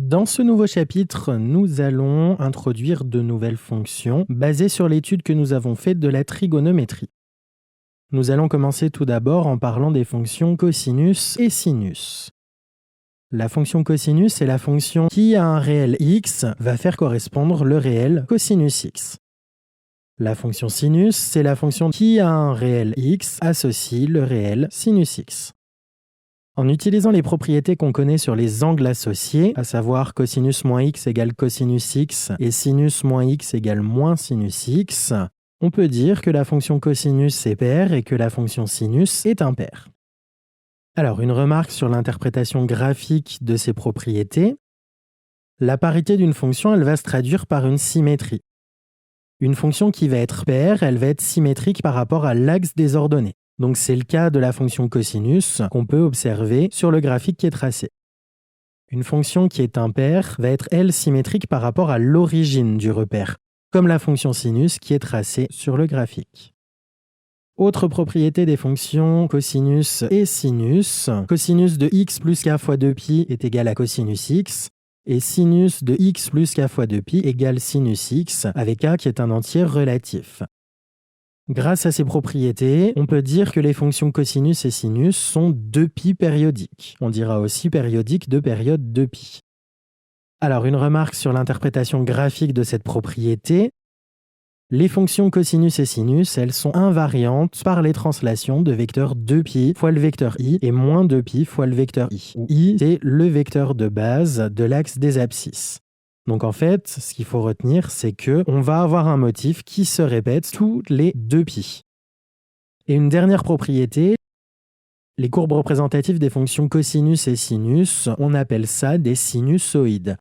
Dans ce nouveau chapitre, nous allons introduire de nouvelles fonctions basées sur l'étude que nous avons faite de la trigonométrie. Nous allons commencer tout d'abord en parlant des fonctions cosinus et sinus. La fonction cosinus est la fonction qui, à un réel x, va faire correspondre le réel cosinus x. La fonction sinus, c'est la fonction qui, à un réel x, associe le réel sinus x. En utilisant les propriétés qu'on connaît sur les angles associés, à savoir cosinus moins x égale cosinus x et sinus moins x égale moins sinus x, on peut dire que la fonction cosinus est paire et que la fonction sinus est impaire. Alors, une remarque sur l'interprétation graphique de ces propriétés. La parité d'une fonction, elle va se traduire par une symétrie. Une fonction qui va être paire, elle va être symétrique par rapport à l'axe des ordonnées. Donc c'est le cas de la fonction cosinus qu'on peut observer sur le graphique qui est tracé. Une fonction qui est impaire va être, elle, symétrique par rapport à l'origine du repère, comme la fonction sinus qui est tracée sur le graphique. Autre propriété des fonctions cosinus et sinus, cosinus de x plus k fois 2pi est égal à cosinus x, et sinus de x plus k fois 2pi égale sinus x, avec k qui est un entier relatif. Grâce à ces propriétés, on peut dire que les fonctions cosinus et sinus sont 2π périodiques. On dira aussi périodiques de période 2π. Alors, une remarque sur l'interprétation graphique de cette propriété. Les fonctions cosinus et sinus, elles sont invariantes par les translations de vecteurs 2π fois le vecteur i et moins 2π fois le vecteur i. Où i, c'est le vecteur de base de l'axe des abscisses. Donc en fait, ce qu'il faut retenir, c'est qu'on va avoir un motif qui se répète tous les 2π. Et une dernière propriété, les courbes représentatives des fonctions cosinus et sinus, on appelle ça des sinusoïdes.